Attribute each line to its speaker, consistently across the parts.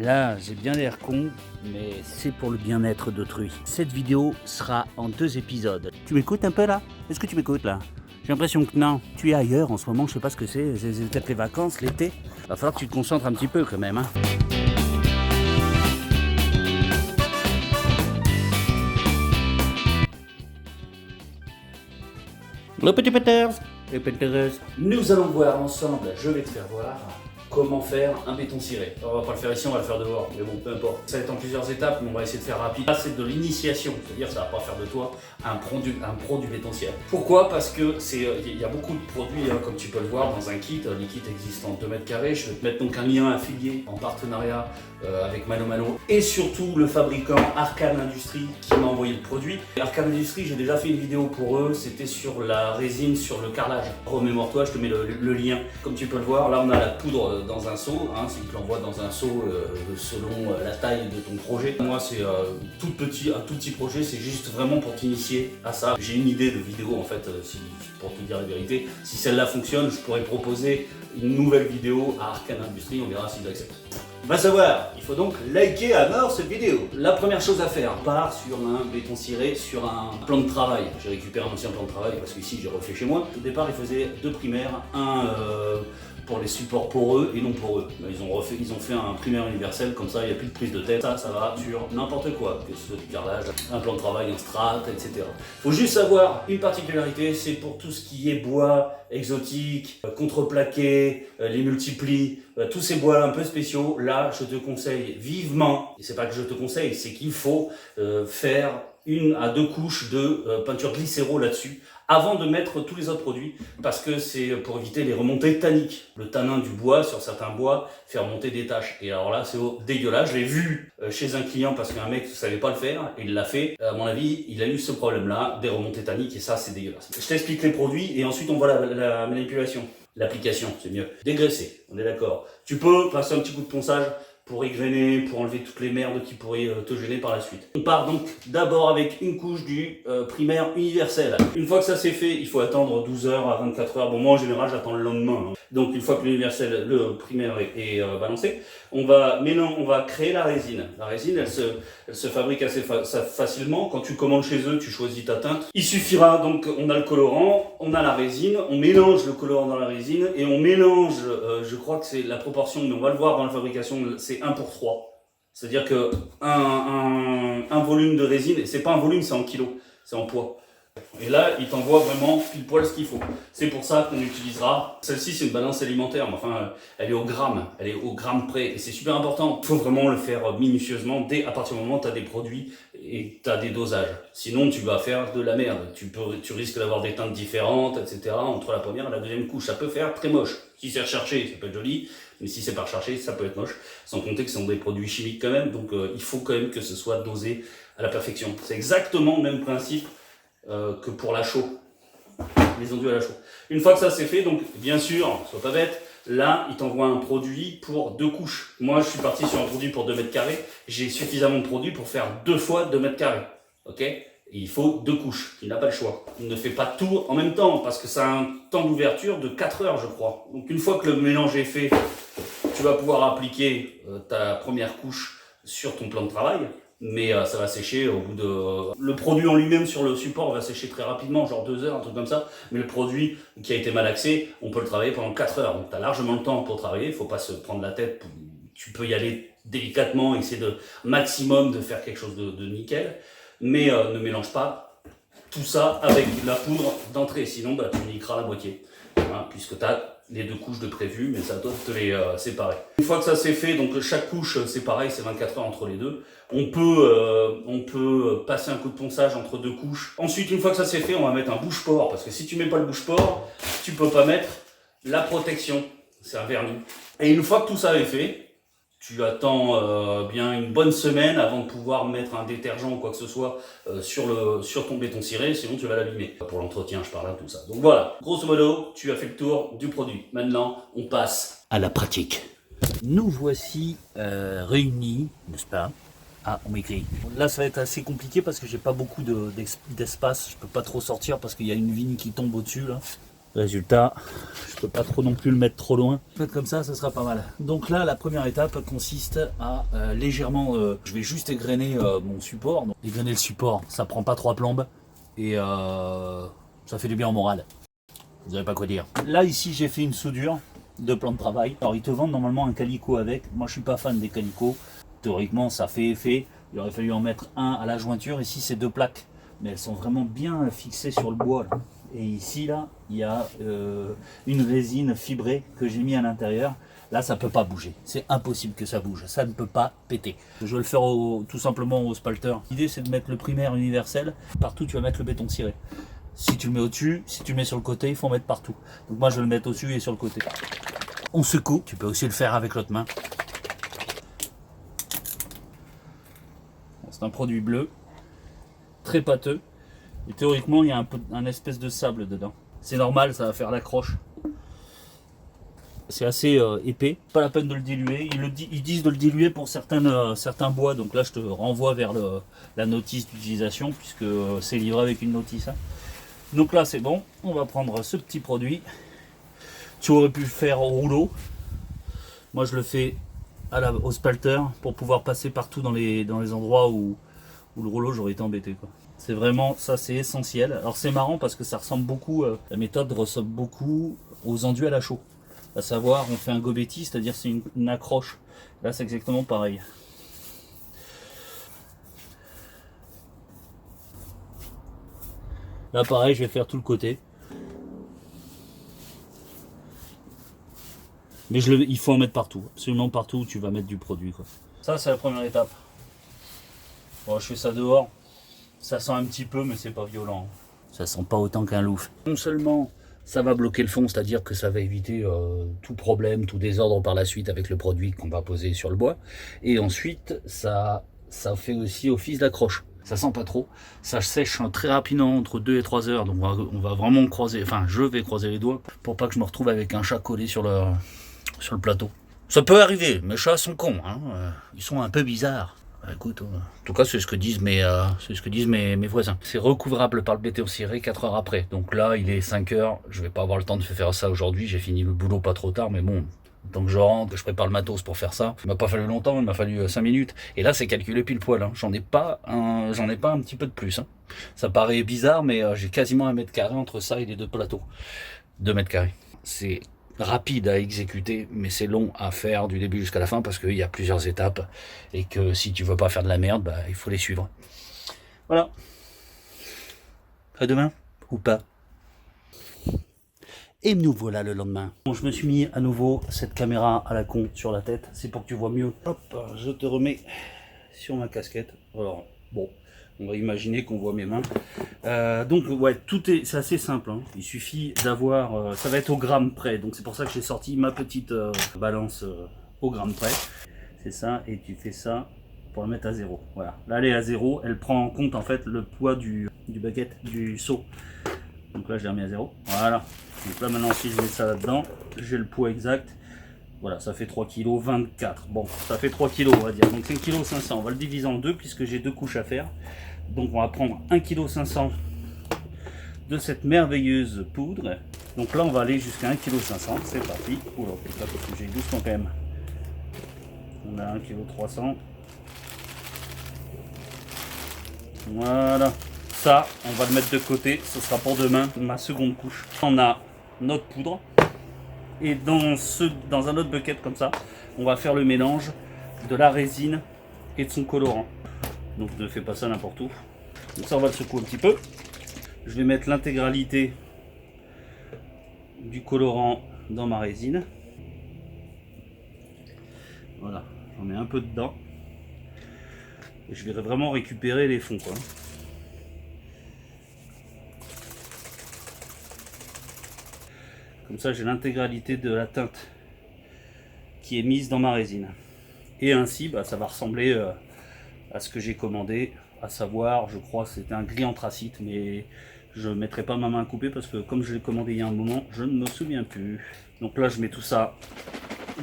Speaker 1: Là, j'ai bien l'air con, mais c'est pour le bien-être d'autrui. Cette vidéo sera en 2 épisodes. Tu m'écoutes un peu là? Est-ce que tu m'écoutes là? J'ai l'impression que non. Tu es ailleurs en ce moment, je sais pas ce que c'est peut-être les vacances, l'été. Va falloir que tu te concentres un petit peu quand même, hein. Le petit Peters, les Peters, nous allons voir ensemble, je vais te faire voir comment faire un béton ciré. On va pas le faire ici, on va le faire dehors, mais bon, peu importe. Ça va être en plusieurs étapes, mais on va essayer de faire rapide. Là, c'est de l'initiation, c'est-à-dire ça va pas faire de toi un pro du béton ciré. Pourquoi? Parce que il y a beaucoup de produits, hein, comme tu peux le voir dans un kit. Les kits existent en 2 mètres carrés. Je vais te mettre donc un lien affilié en partenariat avec Mano Mano et surtout le fabricant Arcane Industries qui m'a envoyé le produit. Arcane Industries, j'ai déjà fait une vidéo pour eux, c'était sur la résine, sur le carrelage. Remémore-toi, je te mets le lien. Comme tu peux le voir, là on a la poudre dans un seau, hein, si tu l'envoies dans un seau selon la taille de ton projet. Moi c'est un tout petit projet, c'est juste vraiment pour t'initier à ça. J'ai une idée de vidéo en fait, pour te dire la vérité. Si celle-là fonctionne, je pourrais proposer une nouvelle vidéo à Arcane Industries, on verra s'ils acceptent. Va savoir, il faut donc liker à mort cette vidéo. La première chose à faire, part sur un béton ciré, sur un plan de travail. J'ai récupéré un ancien plan de travail parce qu'ici j'ai refait chez moi. Au départ, ils faisaient 2 primaires, un pour les supports poreux et non poreux. Ils ont fait un primaire universel, comme ça il n'y a plus de prise de tête. Ça va sur n'importe quoi, que ce soit du carrelage, un plan de travail, un strat, etc. Faut juste savoir une particularité, c'est pour tout ce qui est bois exotique, contreplaqué, les multiplis, tous ces bois un peu spéciaux. Là, je te conseille vivement, et c'est pas que je te conseille, c'est qu'il faut faire 1 à 2 couches de peinture glycéro là-dessus avant de mettre tous les autres produits, parce que c'est pour éviter les remontées tanniques. Le tanin du bois, sur certains bois, fait remonter des taches. Et alors là, c'est dégueulasse. Je l'ai vu chez un client parce qu'un mec ne savait pas le faire, et il l'a fait. À mon avis, il a eu ce problème-là, des remontées tanniques, et ça, c'est dégueulasse. Je t'explique les produits, et ensuite on voit la manipulation. L'application, c'est mieux. Dégraisser, on est d'accord. Tu peux passer un petit coup de ponçage pour égrener, pour enlever toutes les merdes qui pourraient te gêner par la suite. On part donc d'abord avec une couche du primaire universel. Une fois que ça c'est fait, il faut attendre 12 heures à 24 heures. Bon, moi en général j'attends le lendemain. Hein. Donc une fois que le primaire est balancé, on va créer la résine. La résine, elle se fabrique assez facilement. Quand tu commandes chez eux, tu choisis ta teinte. Il suffira donc, on a le colorant, on a la résine, on mélange le colorant dans la résine et on mélange, je crois que c'est la proportion, mais on va le voir dans la fabrication, c'est 1 pour 3. C'est-à-dire que un volume de résine, et c'est pas un volume, c'est en kilos, c'est en poids. Et là, il t'envoie vraiment pile poil ce qu'il faut. C'est pour ça qu'on utilisera. Celle-ci, c'est une balance alimentaire, mais enfin, elle est au gramme près. Et c'est super important. Il faut vraiment le faire minutieusement à partir du moment où tu as des produits et tu as des dosages. Sinon, tu vas faire de la merde. Tu risques d'avoir des teintes différentes, etc. entre la première et la deuxième couche. Ça peut faire très moche. Si c'est recherché, ça peut être joli. Mais si c'est pas recherché, ça peut être moche. Sans compter que ce sont des produits chimiques quand même. Donc, il faut quand même que ce soit dosé à la perfection. C'est exactement le même principe que pour la chaux, les enduits à la chaux. Une fois que ça c'est fait, donc bien sûr, sois pas bête, là il t'envoie un produit pour 2 couches. Moi je suis parti sur un produit pour 2 mètres carrés, j'ai suffisamment de produits pour faire 2 fois 2 mètres carrés. Ok? Et il faut 2 couches, il n'a pas le choix. Il ne fait pas tout en même temps, parce que ça a un temps d'ouverture de 4 heures je crois. Donc une fois que le mélange est fait, tu vas pouvoir appliquer ta première couche sur ton plan de travail. Mais ça va sécher au bout de... Le produit en lui-même sur le support va sécher très rapidement, genre 2 heures, un truc comme ça. Mais le produit qui a été malaxé, on peut le travailler pendant 4 heures. Donc tu as largement le temps pour travailler, il ne faut pas se prendre la tête. Tu peux y aller délicatement, essayer de maximum de faire quelque chose de nickel. Mais ne mélange pas tout ça avec la poudre d'entrée, sinon tu niqueras la moitié. Hein, puisque tu as les 2 couches de prévu, mais ça doit te les séparer. Une fois que ça c'est fait, donc chaque couche c'est pareil, c'est 24 heures entre les deux. On peut passer un coup de ponçage entre 2 couches. Ensuite, une fois que ça c'est fait, on va mettre un bouche-port, parce que si tu mets pas le bouche-port, tu peux pas mettre la protection. C'est un vernis. Et une fois que tout ça est fait, tu attends bien une bonne semaine avant de pouvoir mettre un détergent ou quoi que ce soit sur ton béton ciré, sinon tu vas l'abîmer. Pour l'entretien, je parle de tout ça. Donc voilà, grosso modo, tu as fait le tour du produit. Maintenant, on passe à la pratique. Nous voici réunis, n'est-ce pas? Ah, on m'écrit. Là, ça va être assez compliqué parce que j'ai pas beaucoup d'espace. Je peux pas trop sortir parce qu'il y a une vigne qui tombe au-dessus là. Résultat, je peux pas trop non plus le mettre trop loin. Faites comme ça sera pas mal. Donc là, la première étape consiste à légèrement, je vais juste égrener mon support. Donc, égrener le support, ça prend pas 3 plombes et ça fait du bien au moral. Vous n'avez pas quoi dire. Là ici, j'ai fait une soudure de plan de travail. Alors ils te vendent normalement un calico avec. Moi, je suis pas fan des calicots. Théoriquement, ça fait effet. Il aurait fallu en mettre un à la jointure. Ici, c'est 2 plaques, mais elles sont vraiment bien fixées sur le bois là. Et ici, là, il y a une résine fibrée que j'ai mis à l'intérieur. Là, ça ne peut pas bouger. C'est impossible que ça bouge. Ça ne peut pas péter. Je vais le faire tout simplement au spalter. L'idée, c'est de mettre le primaire universel. Partout, tu vas mettre le béton ciré. Si tu le mets au-dessus, si tu le mets sur le côté, il faut en mettre partout. Donc moi, je vais le mettre au-dessus et sur le côté. On secoue. Tu peux aussi le faire avec l'autre main. C'est un produit bleu, très pâteux. Et théoriquement, il y a un espèce de sable dedans. C'est normal, ça va faire l'accroche. C'est assez épais, pas la peine de le diluer. Ils disent de le diluer pour certains bois, donc là je te renvoie vers la notice d'utilisation, puisque c'est livré avec une notice. Hein. Donc là c'est bon, on va prendre ce petit produit. Tu aurais pu le faire au rouleau. Moi je le fais au spalter pour pouvoir passer partout dans les endroits où le rouleau j'aurais été embêté, quoi. C'est vraiment, ça c'est essentiel. Alors c'est marrant parce que ça ressemble beaucoup, la méthode ressemble beaucoup aux enduits à la chaux. À savoir, on fait un gobetti, c'est-à-dire c'est une accroche. Là c'est exactement pareil. Là pareil, je vais faire tout le côté. Mais il faut en mettre partout, absolument partout où tu vas mettre du produit, quoi. Ça c'est la première étape. Bon, je fais ça dehors. Ça sent un petit peu, mais c'est pas violent. Ça sent pas autant qu'un louf. Non seulement ça va bloquer le fond, c'est-à-dire que ça va éviter tout problème, tout désordre par la suite avec le produit qu'on va poser sur le bois. Et ensuite, ça fait aussi office d'accroche. Ça sent pas trop. Ça sèche très rapidement, entre 2 et 3 heures. Donc on va vraiment croiser, enfin je vais croiser les doigts pour pas que je me retrouve avec un chat collé sur le plateau. Ça peut arriver, mes chats sont cons, hein. Ils sont un peu bizarres. Écoute, en tout cas, c'est ce que disent mes voisins. C'est recouvrable par le béton ciré 4 heures après. Donc là, il est 5 heures. Je vais pas avoir le temps de faire ça aujourd'hui. J'ai fini le boulot pas trop tard, mais bon, tant que je rentre, que je prépare le matos pour faire ça, il m'a pas fallu longtemps, il m'a fallu 5 minutes. Et là, c'est calculé pile poil. Hein. J'en ai pas un petit peu de plus. Hein. Ça paraît bizarre, mais j'ai quasiment 1 mètre carré entre ça et les 2 plateaux. 2 mètres carrés. C'est rapide à exécuter, mais c'est long à faire du début jusqu'à la fin parce qu'il y a plusieurs étapes et que si tu veux pas faire de la merde, bah, il faut les suivre. Voilà. À demain ou pas. Et nous voilà le lendemain. Bon, je me suis mis à nouveau cette caméra à la con sur la tête, c'est pour que tu vois mieux. Hop, je te remets sur ma casquette. Alors, bon, on va imaginer qu'on voit mes mains. Donc ouais, c'est assez simple. Hein. Il suffit d'avoir, ça va être au gramme près. Donc c'est pour ça que j'ai sorti ma petite balance au gramme près. C'est ça, et tu fais ça pour la mettre à 0. Voilà. Là elle est à 0. Elle prend en compte en fait le poids du baguette, du seau. Donc là je l'ai remis à 0. Voilà. Donc là maintenant si je mets ça là-dedans, j'ai le poids exact. Voilà, ça fait 3 kg 24. Bon, ça fait 3 kg on va dire. Donc 1 kg 500. On va le diviser en deux puisque j'ai 2 couches à faire. Donc on va prendre 1 kg 500 de cette merveilleuse poudre. Donc là on va aller jusqu'à 1 kg 500. C'est parti. Oula, parce que j'ai doucement quand même. On a 1 kg 300. Voilà. Ça, on va le mettre de côté. Ce sera pour demain, ma seconde couche. On a notre poudre. Et dans un autre bucket comme ça, on va faire le mélange de la résine et de son colorant. Donc ne fais pas ça n'importe où. Donc ça on va le secouer un petit peu. Je vais mettre l'intégralité du colorant dans ma résine. Voilà, j'en mets un peu dedans. Et je vais vraiment récupérer les fonds, quoi. Comme ça j'ai l'intégralité de la teinte qui est mise dans ma résine. Et ainsi bah, ça va ressembler à ce que j'ai commandé, à savoir, je crois que c'était un gris anthracite, mais je ne mettrai pas ma main à couper parce que comme je l'ai commandé il y a un moment, je ne me souviens plus. Donc là je mets tout ça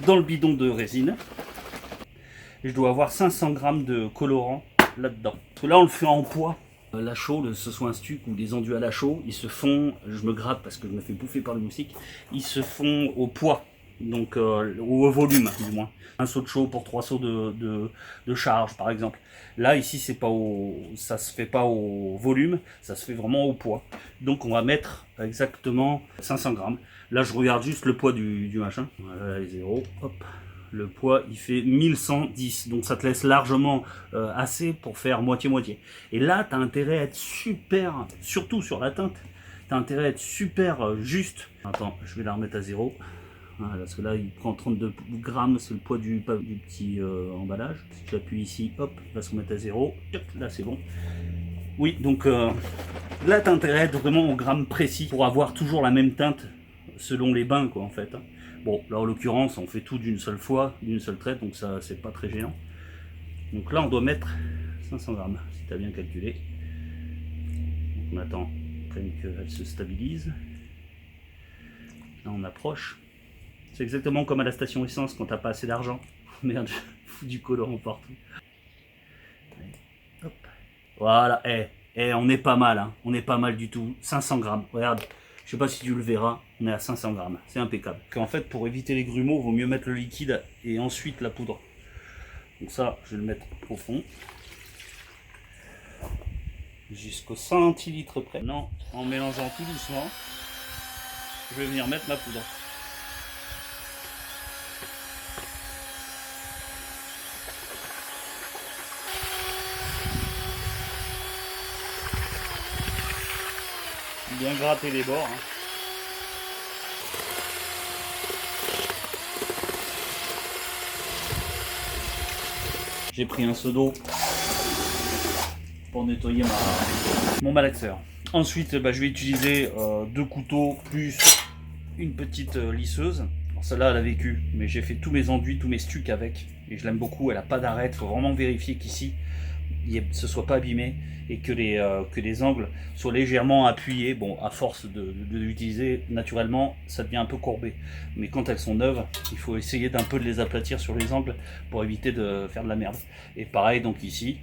Speaker 1: dans le bidon de résine. Et je dois avoir 500 g de colorant là-dedans. Parce que là on le fait en poids, La chaux, que ce soit un stuc ou des enduits à la chaux, ils se font, je me gratte parce que je me fais bouffer par le moustique, ils se font au poids, donc ou au volume du moins. Un seau de chaux pour 3 seaux de charge par exemple. Là ici c'est pas ça se fait pas au volume, ça se fait vraiment au poids. Donc on va mettre exactement 500 grammes. Là je regarde juste le poids du machin. Voilà les zéros, hop. Le poids il fait 1110, donc ça te laisse largement assez pour faire moitié-moitié. Et là tu as intérêt à être super, surtout sur la teinte, tu as intérêt à être super juste. Attends, je vais la remettre à 0. Voilà, parce que là il prend 32 grammes, c'est le poids du petit emballage. Si j'appuie ici, hop, il va se remettre à 0. Là c'est bon. Oui, donc là tu as intérêt à être vraiment au gramme précis pour avoir toujours la même teinte selon les bains quoi en fait. Bon, là en l'occurrence, on fait tout d'une seule fois, d'une seule traite, donc ça c'est pas très géant. Donc là on doit mettre 500 grammes, si tu as bien calculé. Donc on attend qu'elle se stabilise. Là on approche. C'est exactement comme à la station essence quand t'as pas assez d'argent. Merde, je fous du colorant partout. Allez, hop. Voilà, on est pas mal, hein. On est pas mal du tout. 500 grammes, regarde. Je sais pas si tu le verras, on est à 500 grammes, c'est impeccable. En fait, pour éviter les grumeaux, il vaut mieux mettre le liquide et ensuite la poudre. Donc ça, je vais le mettre au fond. Jusqu'au centilitre près. Non, en mélangeant tout doucement, je vais venir mettre ma poudre. Bien gratter les bords. Hein. J'ai pris un seau d'eau pour nettoyer mon malaxeur. Ensuite, je vais utiliser 2 couteaux plus une petite lisseuse. Celle-là, elle a vécu, mais j'ai fait tous mes enduits, tous mes stucs avec. Et je l'aime beaucoup, elle n'a pas d'arête. Il faut vraiment vérifier qu'ici, ce soit pas abîmé et que les angles soient légèrement appuyés. Bon, à force de l'utiliser, naturellement, ça devient un peu courbé. Mais quand elles sont neuves, il faut essayer d'un peu de les aplatir sur les angles pour éviter de faire de la merde. Et pareil, donc ici,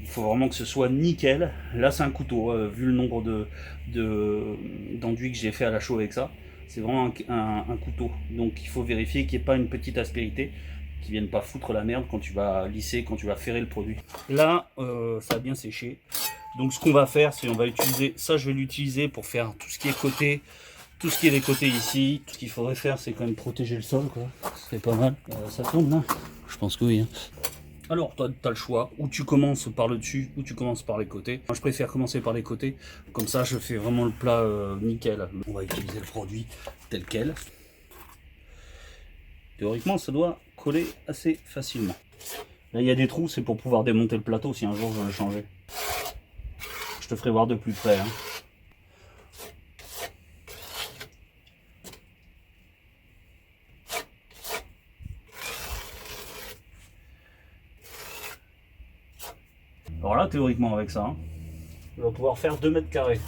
Speaker 1: il faut vraiment que ce soit nickel. Là, c'est un couteau, vu le nombre d'enduits que j'ai fait à la chaux avec ça. C'est vraiment un couteau. Donc il faut vérifier qu'il n'y ait pas une petite aspérité, qui viennent pas foutre la merde quand tu vas lisser, quand tu vas ferrer le produit. Là, ça a bien séché. Donc ce qu'on va faire, c'est on va utiliser, ça je vais l'utiliser pour faire tout ce qui est côté, tout ce qui est les côtés ici. Tout ce qu'il faudrait faire, c'est quand même protéger le sol, quoi. C'est pas mal. Ça tourne là? Je pense que oui. Hein. Alors, tu as le choix, ou tu commences par le dessus, ou tu commences par les côtés. Moi, je préfère commencer par les côtés, comme ça je fais vraiment le plat nickel. On va utiliser le produit tel quel. Théoriquement, ça doit coller assez facilement. Là, il y a des trous, c'est pour pouvoir démonter le plateau si un jour je veux le changer. Je te ferai voir de plus près. Hein. Alors là, théoriquement, avec ça, hein, je vais pouvoir faire 2 mètres carrés.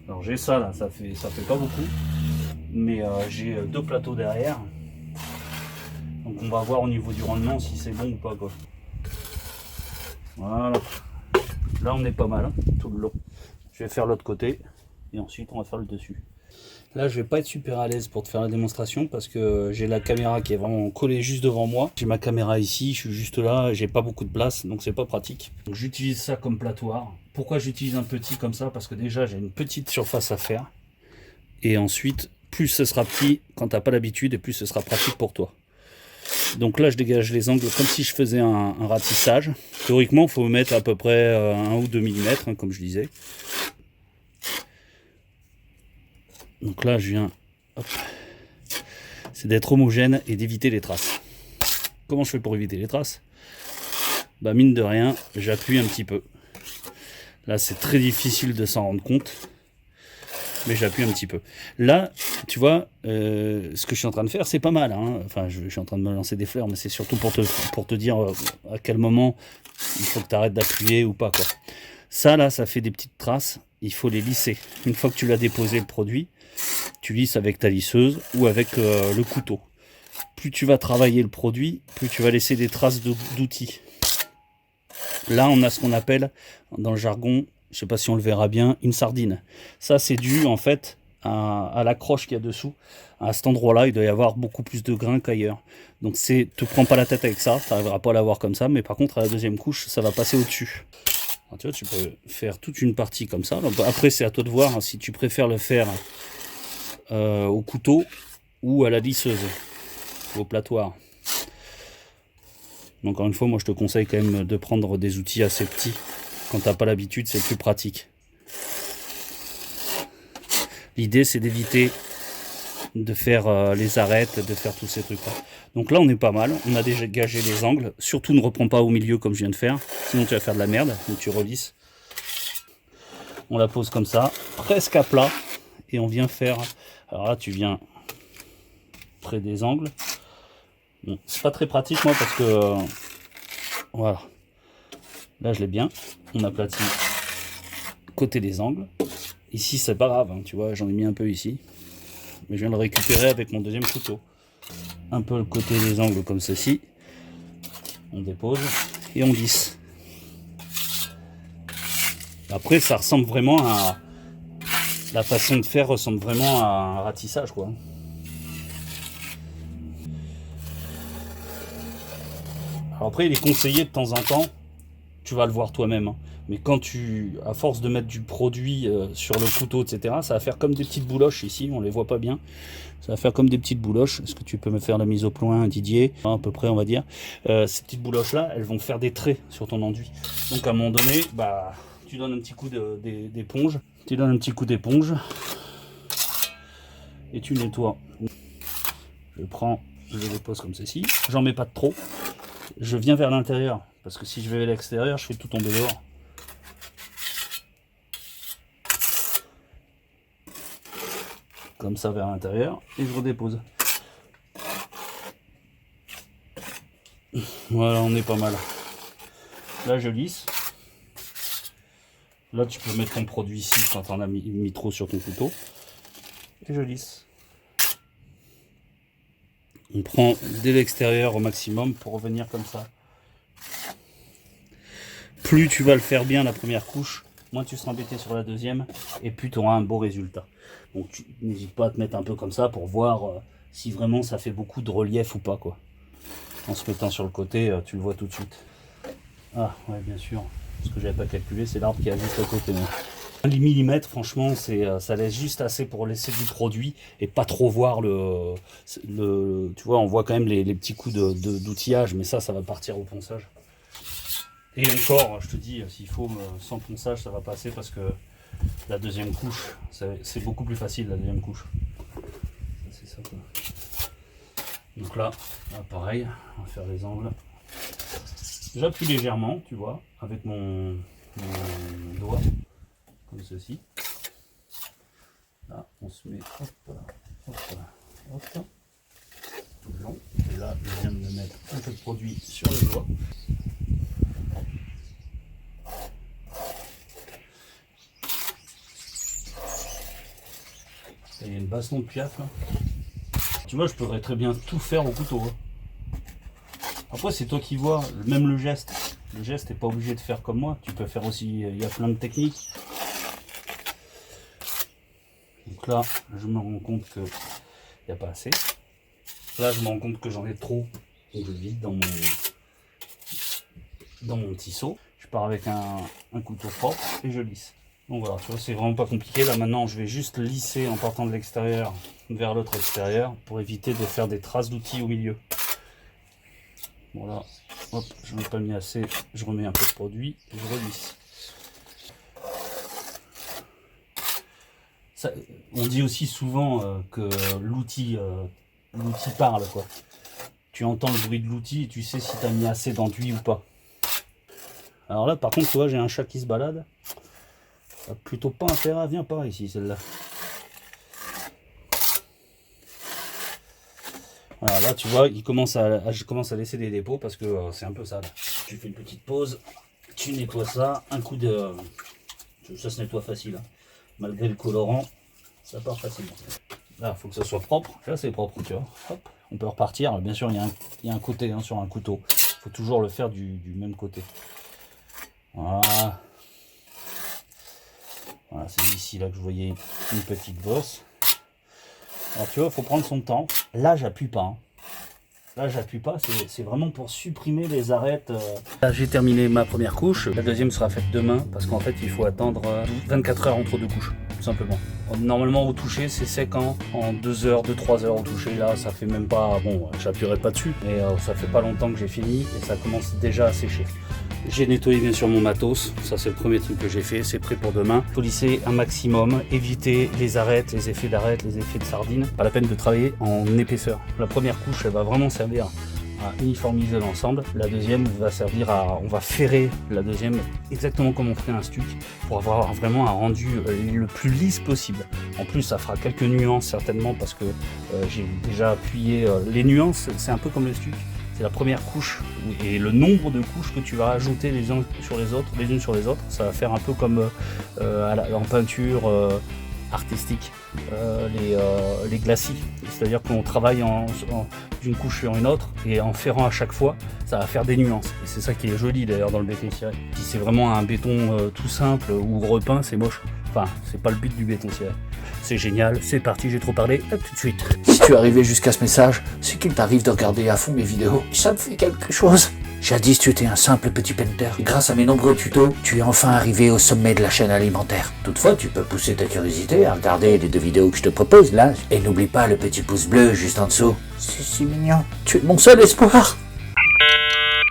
Speaker 1: Alors j'ai ça là, ça fait pas beaucoup, mais j'ai 2 plateaux derrière. Donc on va voir au niveau du rendement si c'est bon ou pas quoi. Voilà. Là on est pas mal hein, tout le long. Je vais faire l'autre côté et ensuite on va faire le dessus. Là je vais pas être super à l'aise pour te faire la démonstration parce que j'ai la caméra qui est vraiment collée juste devant moi. J'ai ma caméra ici, je suis juste là, j'ai pas beaucoup de place donc c'est pas pratique. Donc j'utilise ça comme platoir. Pourquoi j'utilise un petit comme ça? Parce que déjà j'ai une petite surface à faire. Et ensuite, plus ce sera petit quand t'as pas l'habitude et plus ce sera pratique pour toi. Donc là je dégage les angles comme si je faisais un ratissage. Théoriquement il faut mettre à peu près 1 ou 2 mm hein, comme je disais. Donc là je viens, c'est d'être homogène et d'éviter les traces. Comment je fais pour éviter les traces? Bah mine de rien, j'appuie un petit peu. Là c'est très difficile de s'en rendre compte. Mais j'appuie un petit peu. Là, tu vois, ce que je suis en train de faire, c'est pas mal. Hein. Enfin, je suis en train de me lancer des fleurs, mais c'est surtout pour te dire à quel moment il faut que tu arrêtes d'appuyer ou pas. Quoi. Ça, là, ça fait des petites traces. Il faut les lisser. Une fois que tu l'as déposé, le produit, tu lisses avec ta lisseuse ou avec le couteau. Plus tu vas travailler le produit, plus tu vas laisser des traces d'outils. Là, on a ce qu'on appelle, dans le jargon, je sais pas si on le verra bien, une sardine. Ça, c'est dû en fait à l'accroche qu'il y a dessous. À cet endroit-là, il doit y avoir beaucoup plus de grains qu'ailleurs. Donc, te prends pas la tête avec ça, tu n'arriveras pas à l'avoir comme ça, mais par contre, à la deuxième couche, ça va passer au-dessus. Tu vois, tu peux faire toute une partie comme ça. Donc, après, c'est à toi de voir hein, si tu préfères le faire au couteau ou à la lisseuse, ou au platoir. Donc, encore une fois, moi, je te conseille quand même de prendre des outils assez petits. Quand tu n'as pas l'habitude, c'est plus pratique. L'idée, c'est d'éviter de faire les arêtes, de faire tous ces trucs-là. Donc là, on est pas mal. On a dégagé les angles. Surtout, ne reprends pas au milieu comme je viens de faire. Sinon, tu vas faire de la merde. Donc, tu relisses. On la pose comme ça, presque à plat. Et on vient faire... Alors là, tu viens près des angles. Bon, c'est pas très pratique, moi, parce que... voilà. Là, je l'ai bien. On aplatit côté des angles. Ici, c'est pas grave. Hein, tu vois, j'en ai mis un peu ici. Mais je viens de le récupérer avec mon deuxième couteau. Un peu le côté des angles comme ceci. On dépose et on lisse. Après, ça ressemble vraiment à... La façon de faire ressemble vraiment à un ratissage, quoi. Alors après, il est conseillé de temps en temps, tu vas le voir toi-même, hein, mais quand à force de mettre du produit sur le couteau, etc., ça va faire comme des petites bouloches ici, on les voit pas bien. Ça va faire comme des petites bouloches. Est-ce que tu peux me faire la mise au point, Didier? À peu près, on va dire. Ces petites bouloches-là, elles vont faire des traits sur ton enduit. Donc à un moment donné, bah, tu donnes un petit coup d'éponge. Tu donnes un petit coup d'éponge. Et tu nettoies. Je prends, je le dépose comme ceci. J'en mets pas de trop. Je viens vers l'intérieur. Parce que si je vais vers l'extérieur, je fais tout tomber dehors. Comme ça vers l'intérieur. Et je redépose. Voilà, on est pas mal. Là, je lisse. Là, tu peux mettre ton produit ici quand tu en as mis trop sur ton couteau. Et je lisse. On prend dès l'extérieur au maximum pour revenir comme ça. Plus tu vas le faire bien la première couche, moins tu seras embêté sur la deuxième et plus tu auras un beau résultat. Donc n'hésite pas à te mettre un peu comme ça pour voir si vraiment ça fait beaucoup de relief ou pas, quoi. En se mettant sur le côté, tu le vois tout de suite. Ah ouais, bien sûr. Ce que j'avais pas calculé, c'est l'arbre qui est juste à côté. Les millimètres, franchement, ça laisse juste assez pour laisser du produit et pas trop voir tu vois, on voit quand même les petits coups d'outillage, mais ça va partir au ponçage. Et encore, je te dis, s'il faut, sans ponçage, ça va passer parce que la deuxième couche, c'est beaucoup plus facile, la deuxième couche. C'est ça, quoi. Donc là, pareil, on va faire les angles. J'appuie légèrement, tu vois, avec mon doigt, comme ceci. Là, on se met, hop là, hop là, hop là. Long. Et là, je viens de me mettre un peu de produit sur le doigt. Il y a une baston de piaf là. Tu vois, je pourrais très bien tout faire au couteau. Hein. Après, c'est toi qui vois, même le geste. Le geste n'est pas obligé de faire comme moi. Tu peux faire aussi, il y a plein de techniques. Donc là, je me rends compte qu'il n'y a pas assez. Là, je me rends compte que j'en ai trop. Donc je vide dans mon petit seau. Je pars avec un couteau propre et je lisse. Donc voilà, tu vois, c'est vraiment pas compliqué. Là maintenant, je vais juste lisser en partant de l'extérieur vers l'autre extérieur pour éviter de faire des traces d'outils au milieu. Voilà, hop, je n'en ai pas mis assez, je remets un peu de produit et je relisse. Ça, on dit aussi souvent que l'outil parle, quoi. Tu entends le bruit de l'outil et tu sais si tu as mis assez d'enduit ou pas. Alors là, par contre, tu vois, j'ai un chat qui se balade. Plutôt pas intérêt à... Viens par ici, celle-là. Voilà, là, tu vois, je commence à laisser des dépôts parce que c'est un peu sale. Tu fais une petite pause, tu nettoies ça, un coup de... Ça se nettoie facile. Hein. Malgré le colorant, ça part facilement. Là, il faut que ça soit propre. Là, c'est propre, tu vois. Hop, on peut repartir. Bien sûr, il y a un côté hein, sur un couteau. Il faut toujours le faire du même côté. Voilà. Voilà, c'est ici là que je voyais une petite bosse. Alors tu vois, il faut prendre son temps. Là, j'appuie pas. Hein. Là, j'appuie pas, c'est vraiment pour supprimer les arêtes. Là, j'ai terminé ma première couche. La deuxième sera faite demain parce qu'en fait, il faut attendre 24 heures entre deux couches, tout simplement. Normalement, au toucher, c'est sec en 2 heures, 2-3 heures au toucher. Là, ça fait même pas. Bon, j'appuierai pas dessus, mais ça fait pas longtemps que j'ai fini et ça commence déjà à sécher. J'ai nettoyé bien sûr mon matos, ça c'est le premier truc que j'ai fait, c'est prêt pour demain. Il faut lisser un maximum, éviter les arêtes, les effets d'arête, les effets de sardine. Pas la peine de travailler en épaisseur. La première couche, elle va vraiment servir à uniformiser l'ensemble. La deuxième va servir à... On va ferrer la deuxième exactement comme on ferait un stuc pour avoir vraiment un rendu le plus lisse possible. En plus, ça fera quelques nuances certainement parce que j'ai déjà appuyé les nuances, c'est un peu comme le stuc. C'est la première couche et le nombre de couches que tu vas ajouter les unes sur les autres. Ça va faire un peu comme en peinture artistique, les glacis. C'est-à-dire qu'on travaille d'une couche sur une autre et en ferrant à chaque fois, ça va faire des nuances. Et c'est ça qui est joli d'ailleurs dans le béton ciré. Si c'est vraiment un béton tout simple ou repeint, c'est moche. Enfin, c'est pas le but du béton ciré. C'est génial, c'est parti, j'ai trop parlé, à tout de suite.
Speaker 2: Si tu es arrivé jusqu'à ce message, c'est qu'il t'arrive de regarder à fond mes vidéos. Ça me fait quelque chose. Jadis, tu étais un simple petit painter. Et grâce à mes nombreux tutos, tu es enfin arrivé au sommet de la chaîne alimentaire. Toutefois, tu peux pousser ta curiosité à regarder les 2 vidéos que je te propose là. Et n'oublie pas le petit pouce bleu juste en dessous. C'est si mignon. Tu es mon seul espoir.